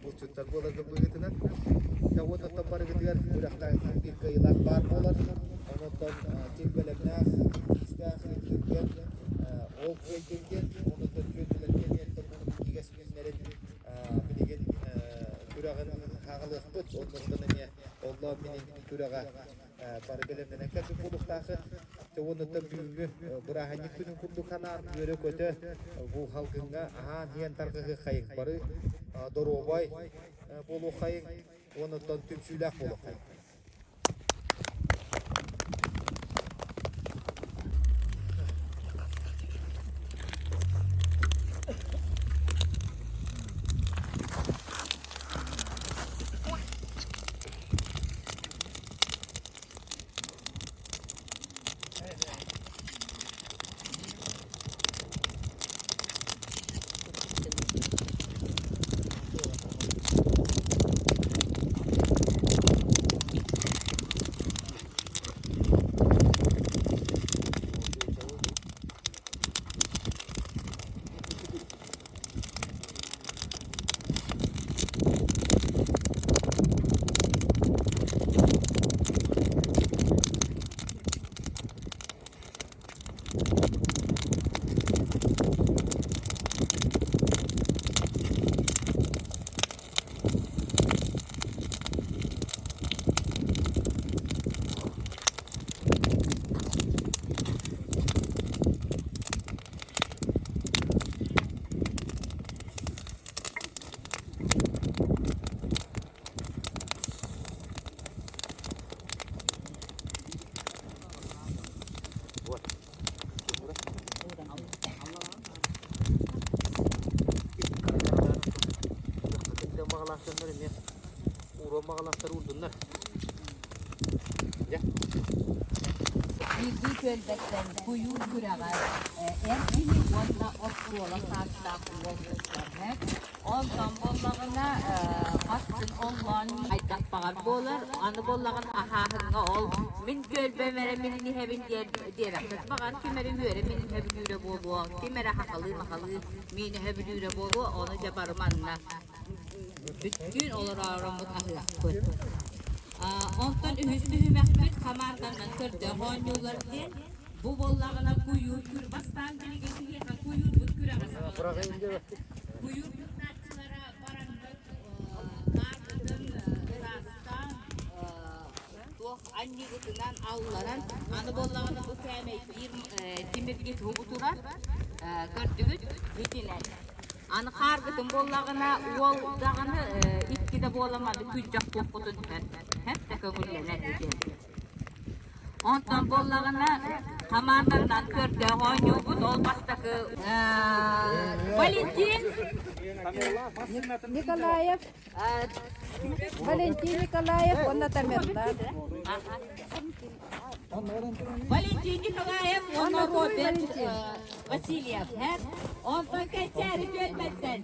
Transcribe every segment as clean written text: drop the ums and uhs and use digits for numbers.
Bulçutlar bolarga bugetiler. Ya o da barı gidiyor. Burakta bir kayılar bar bolar. Ondan tilbelekler, istersen ol kelgen, onu da kötülerken yeter bunu bir geçmesine bilegen Türağın hağılıqpıt ondan ne Allah benim Türağa barı gelemden ekler buluqtaqı onu da büyüğü burahani günün kurdu kanar yöre kötü bu halkınga aha hiyen tarqığı qayık barı dorobay bolu qayık onu da tümsülak bolu qayık Bilgi gölbekten kuyu güreğe erkini onda otluola saçta kullanmışlar. Ondan bollağına kastın olmanın aydak bağır bolar. Anı bollağın ahahına ol. Min gölbe vere minini hebin diyerek. Bağır kimeri vere minin hebin yüre bolu. Kimeri hakalı makalı minin hebin yüre bolu. Onu cebarmanına. Bütün olur aramız ahlak koy. Ondan üstü hümektür kamarlarından kırdı. Honyollardı. Bu bollağına kuyu, kürbastan gelegesi yaka kuyu, bu küreğe. Kuyu kürtnaççılara barandık, nardıdın, ırastan, anne gıdıdan avlaran, anı bollağına bu keme demirgit hubutular, kırdıgıt, bitiler. Anı kargıdın bollağına ol dağını ikki de bollamadı, küccak kokudun hep de kömürlenir diye. Ondan bollağına hamanlardan kırdı, honyubut olmazdıkı Valentin Николаев, Валентин Николаев, он на Тамерлан. Valentin Nikolaev, он Роберт Васильев. Ondan geçeri gelmezsen.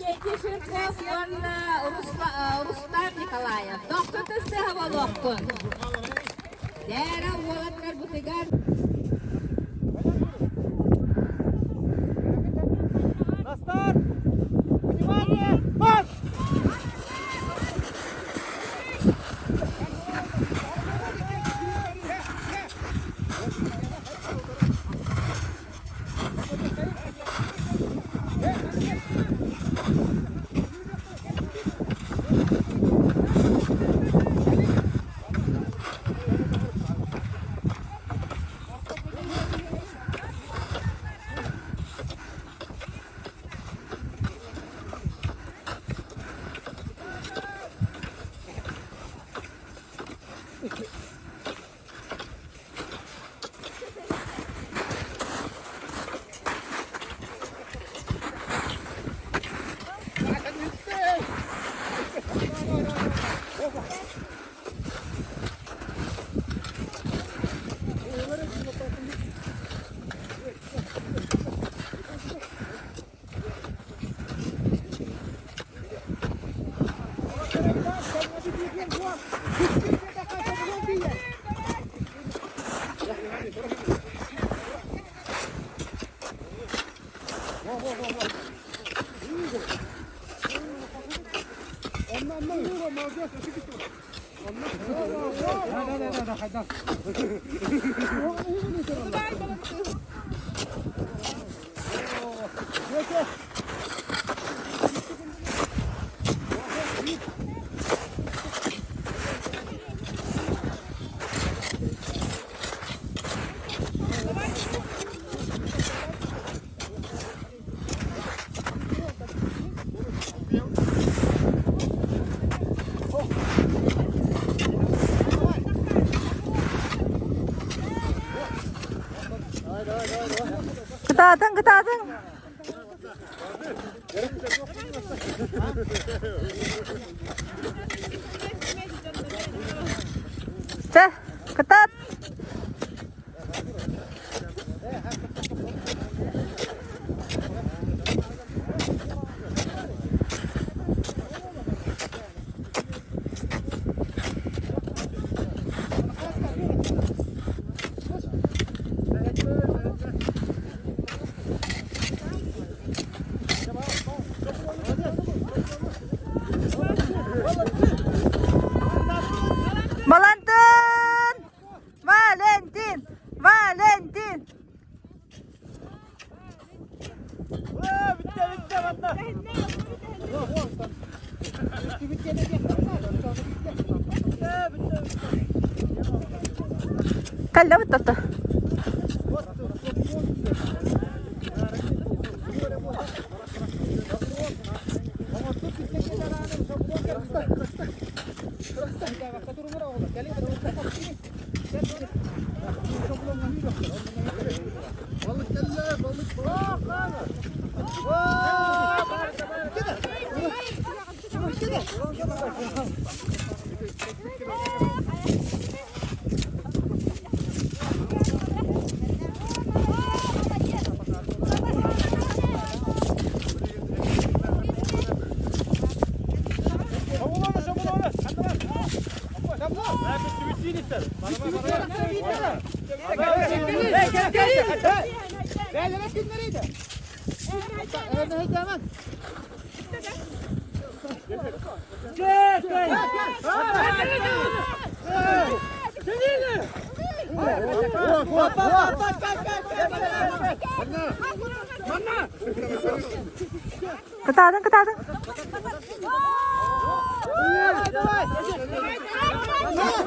Yetişirkov, on Ruslan Nikolaev. Doktor da sıhhava doktor. Dera oğlatlar bu tigar. Настар! Внимание! Марш! Kıtadın kıtadın. Çeh kıtat. Valentin! Valentin! Valentin! Kalla bitti. Kıtadın kıtadın.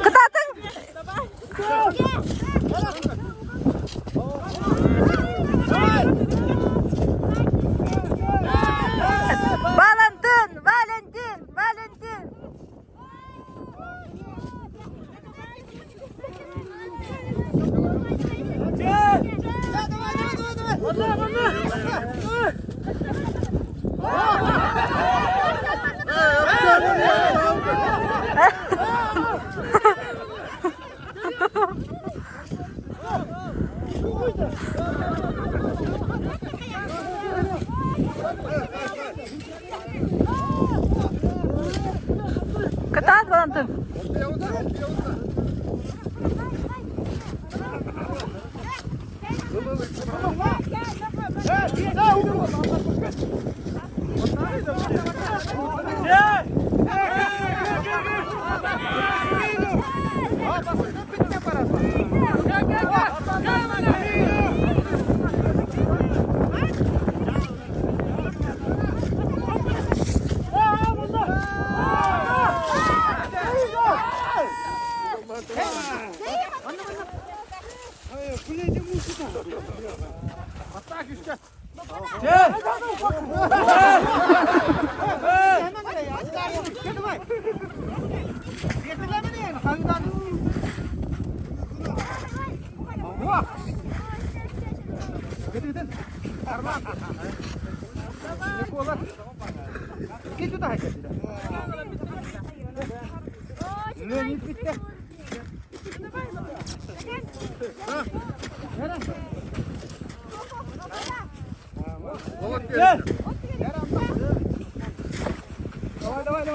Kıtadın. Valentin, Valentin, Valentin. Kıtat Valentin.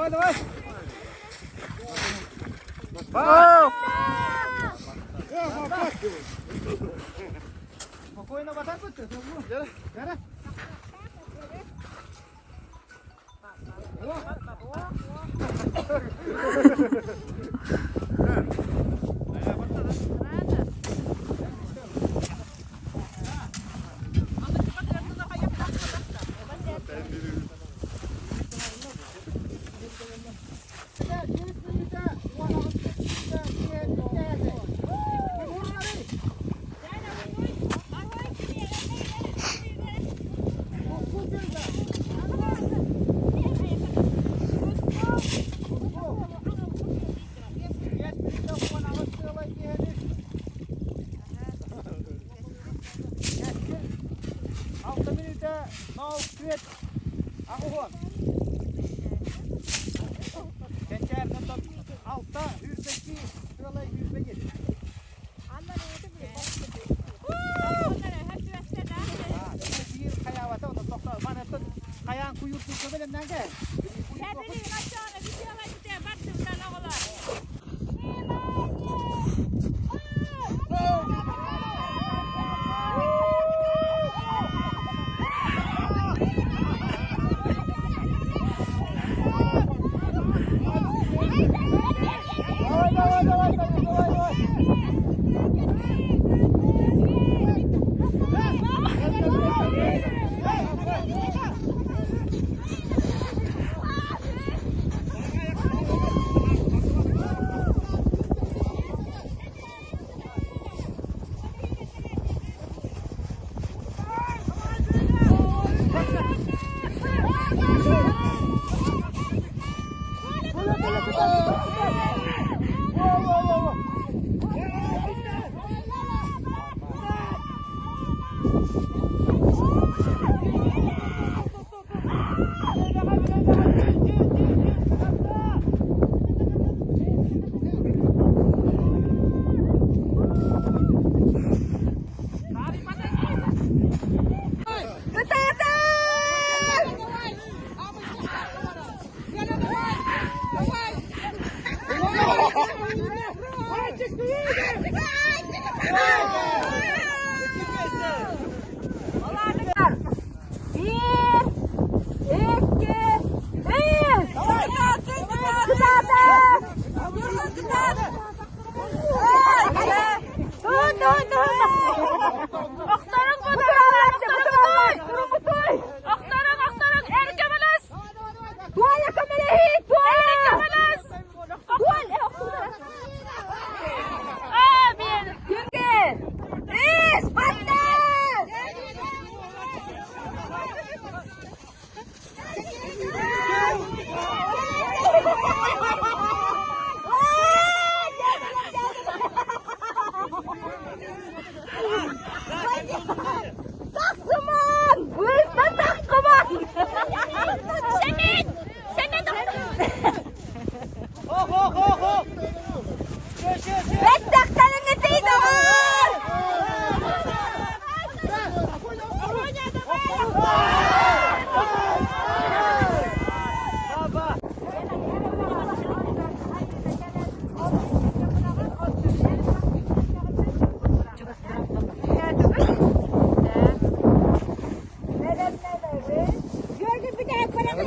Давай. Спокойно в атаку. О! Kayağın kuyruğu köbelemden gel. Kendini aşağıya bir şey alayım diye baktım ben oğlan.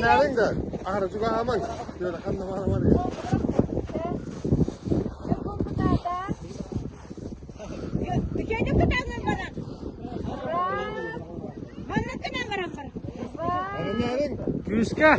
Naring dah, ahar juga aman. Dia akan mana-mana ya. Naring. Küska.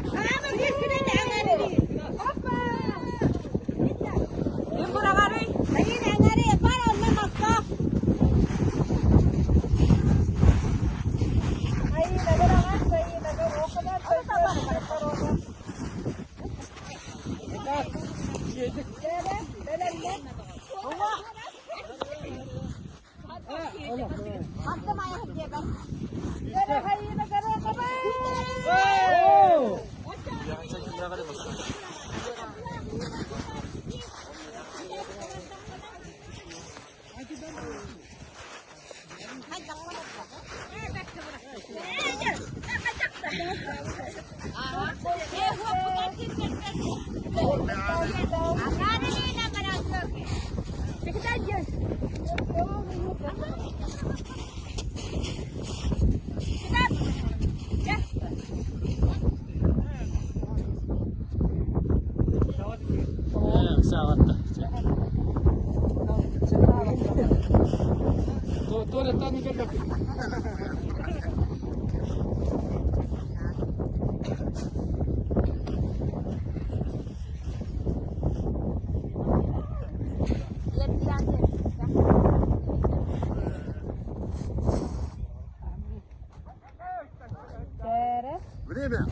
Tuvaletten mi geldi? Время.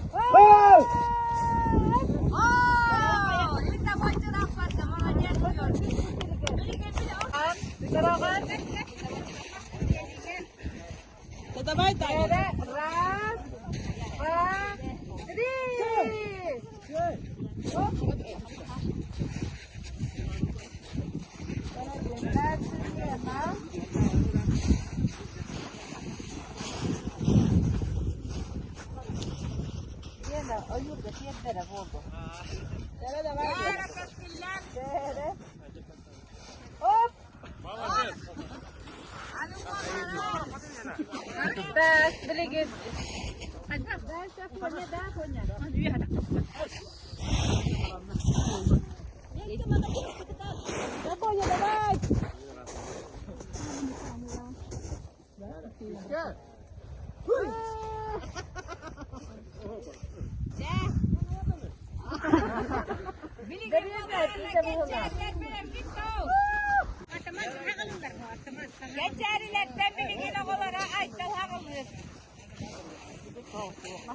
Geçerilerden bilgin oğullara Aysel Hanım'dır.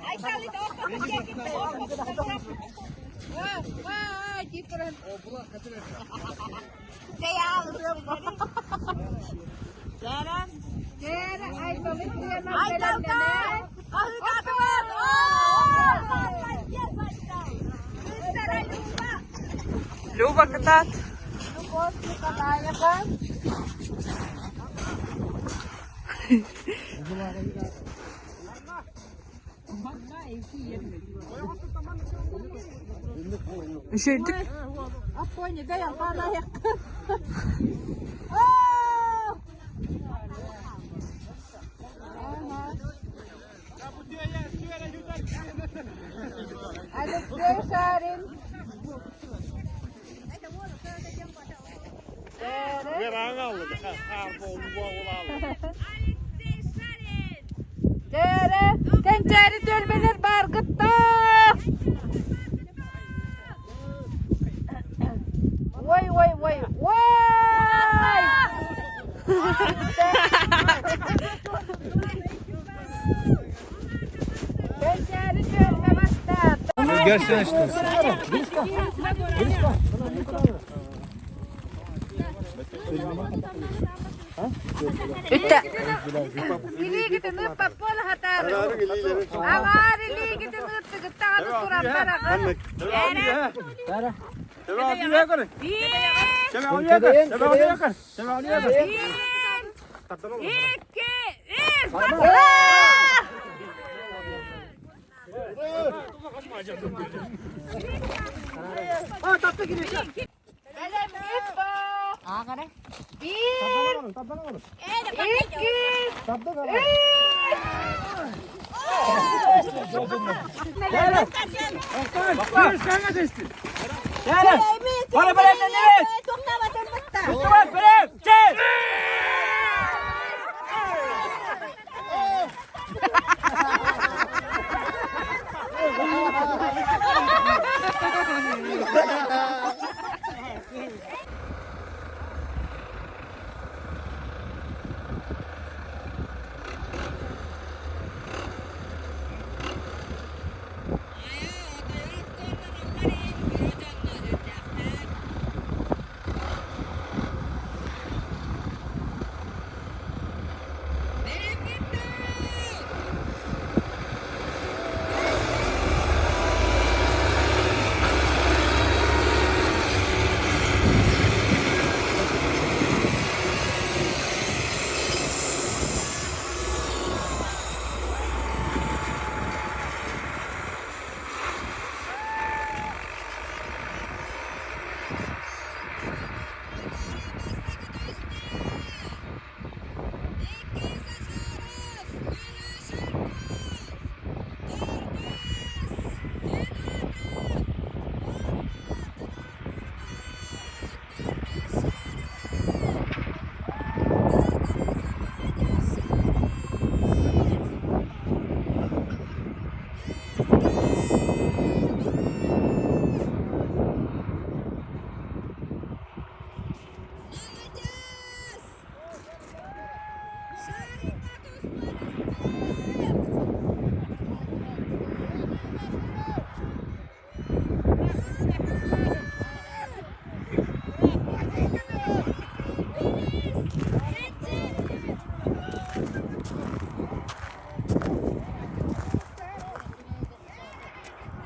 Aysel'i de ortalık çekip vay gittirin. Ceren. Ceren Aysel'i duyamam. Aydal kal. Ahırdatı var. Gel baştan. Göster Ayluba. Люба, катат. Любовь Николаева. Üşürdük. Апони, дай албанaya. Hadi gösterin. Ver ağalı. Cere, tencere dölmeler bargıtta. Vay vay vay vay. Tencere dölme bastı. Gerçekten işte. Ütte. Iligidin ıppap bol hatarı. Avar iligidin ıttı gıttağını turan bırakın.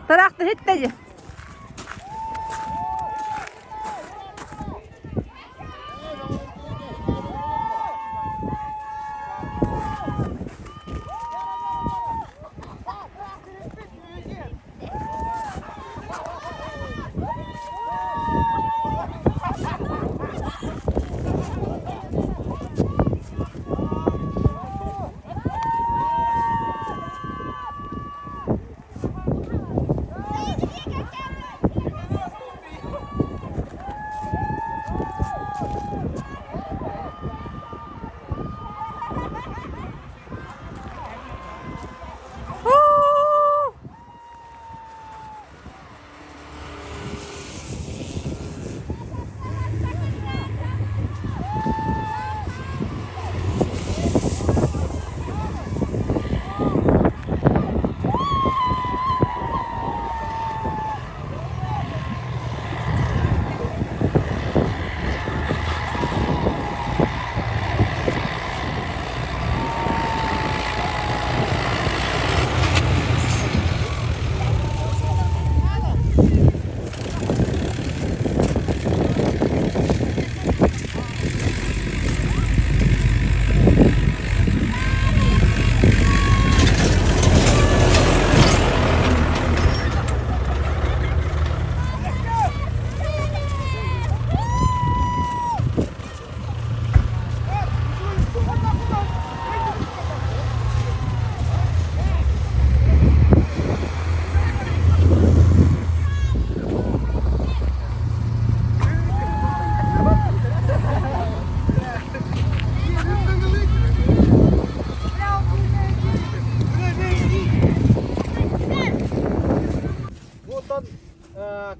Taraktı hitteci.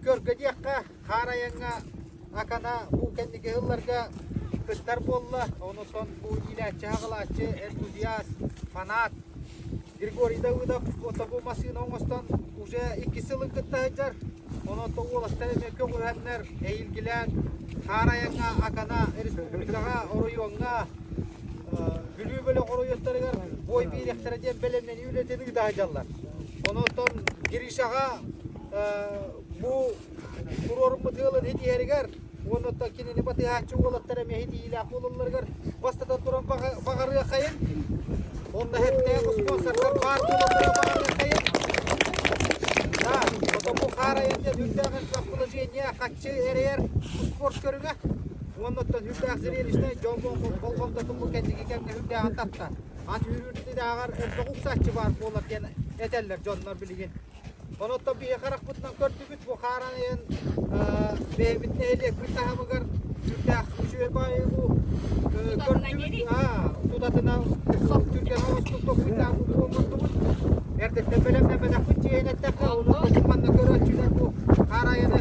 Körgediyakka harayanga akana bu kendiki hıllarga kıttar bolla onuton bu ilaççı hağılaççı entuziyast fanat Grigori Davudov otobu masın oğustan уже 2 yılın kıttahıcar onuton ulaştan emek kökürenler eğilgilen harayanga akana respublikaga oruyonga gülü böyle oruyotlarıgar boy bir ekterece belemden üreteni gıdahıcarlar onuton girişaga bu kurorumuz yılın hediyerigar onu da kinini batı haçı olatlara mehdiyle kullanırlar bastada duran bagarıya kayın onda hep de sponsorlar var olanlara bagarıya kayın ha o da bu harayınca dünyağın kapılacağına kaççı erer spor körüne onu da hüdda ziril işte jombo kolkomda bu kendiki kendine hüdda antatta at hürürtü de ağır doksaççı var olar yani eteller jonlar bilgin onu da bir yakarak bundan körtübüt bu haranın behbitne elek bir tahamıgar Türkiye şöyle bayı bu körtübüt tudatına Türkiye'nin havasını topuyla bu olmasın erdekte belemle bedakın cihine tekrar onu da çıkmanla göre açılar bu harayını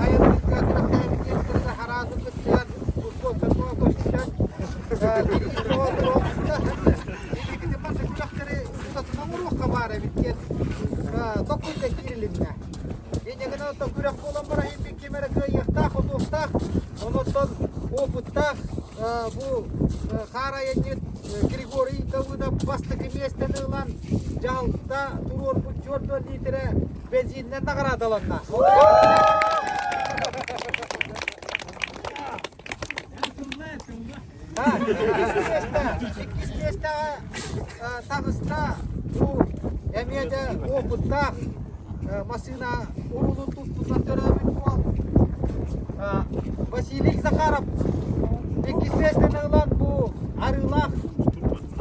ayarlı kıyatına tehlikeli harazı kıtlayan bu sponsor bu koşacak ilgili olmuşsa ilgili masa külahları tutatına vurmak kabare bitken dokuz tekirilinme. Yine gene de güreş olan barayım bir kemere kıyıkta, kutufta, ondan oputta bu Karayenit Grigori Davudov bastıkı mesleğini olan Jalta turur bu 4 litre benzinden ne kadar adalanma. Ha, ikisi mesleğe tağısta bu emiyede oputta masina urulun tuttuğundan dönemin bu Vasilij Zakharov ekisleşten alınan bu arılar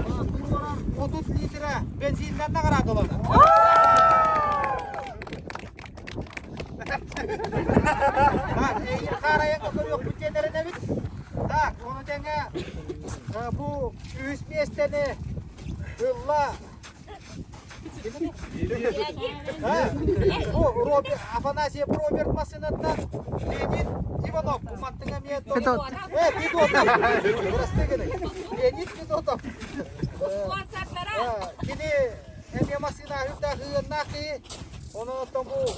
turvaran 30 litre benzinden ne kadar dolanır? Bak, karaya kadar yok bu kenara ne bit? Tak, onu denge bu üst mesleğini hılla Ha? Bu Robert Afanasyev Robert Masınat'tan Leonid Ivanov bu mantığa miyet Fedot. Evet, Fedotov. Burası gene. Leonid Fedotov. Kini emye masina hüdda hıyınna ki onu tam bu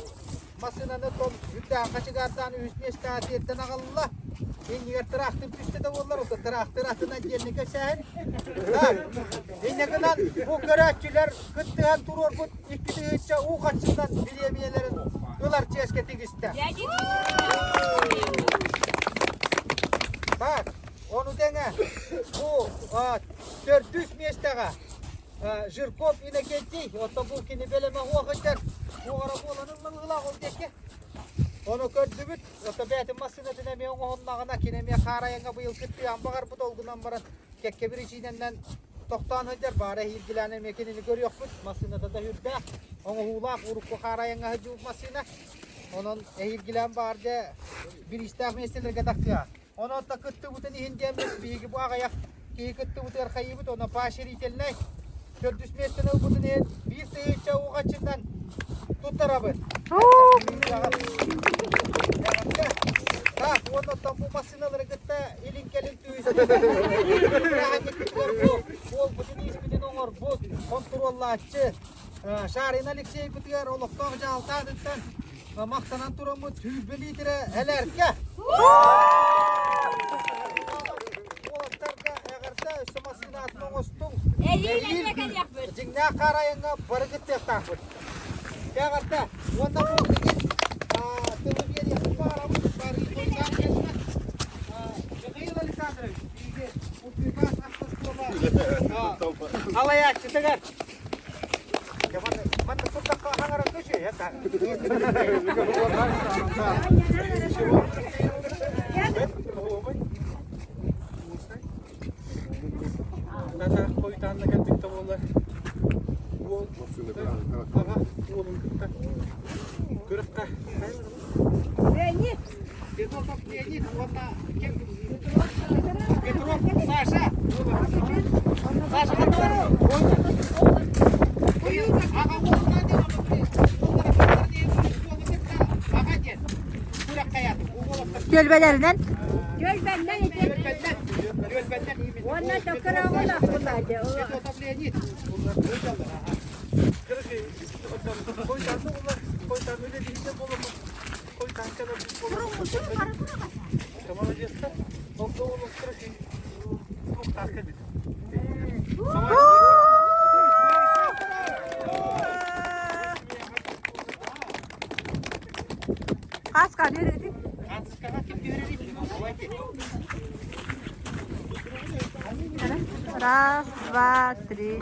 masinanı tam hüdda kaçıgardan üstüne istihati etten ağallah. Engiger traktör düştü de onlar o da traktör atından gelini geçen. Enne kadar bu görekçiler kıttıhan durur bu iki de üçe o kaçından biliyemiyelerin dolar çeşke tigiste. Bak onu dene bu 400 meştega Jırkop ine geçti. Oto bu kini beleme vakitler bu araba olanın mıngıla olacak. Onu gördübüt, oto betim masını dinemiyor, onunla kinemiye karayanga bu yıl kıttı ambagar bu dolgundan baran kekke bir içinden 90 hıcar bari ilgilenen mekenini görüyor bud, masını da hürde, onu hulak urukku karayanga hıcı masını, onun ilgilen barca bir iştah meselelerine takıya. Onu da kıttı budun ihindiyemiz bilgi bu ağayak ki kıttı budu erkayı bud, ona paşır iteline 400 metreden budun bir seyirce o kaçından tutar abın. Tak, ono tampu masinaları gitti, elin kelin tüyüsü. Bol bütün ismini nongor, bol kontrollatçı. Şahin Alexey Kutyer, oluktan jaltadından maksanan turumu tüybelidire elerke. Oluktarga eğerse üstü masinatını oğustun. Cingna karayanga barıgıt tektakut. Eğerse, onda bu gidin, televizyon yakın bağıramı. Alaya çıtıgar. Mana sudah hangaran tuh ya tak. Nada koytanla geldik tavallar. Bu aha oğlum gitti. Kırıkta. Leonid. Leonid, ona kim? Petrov, Sasha. Sasha kan? Aga oğluna diyor. Aga gel. Kulak kayat. Gölbelerinden. Gölbenden Gölbenden iyi mi? Onlar da kıramına kullandı. Petrov Leonid. Bunlar koyacaklar. Kırık koyacaklar. Onlar koyacaklar öyle değil de olur mu? Koyacaklar olur. Tamam öyleyse. Oldu oğlum kırık. Çok takip edin. Kaska yürüdük. Раз, два, три.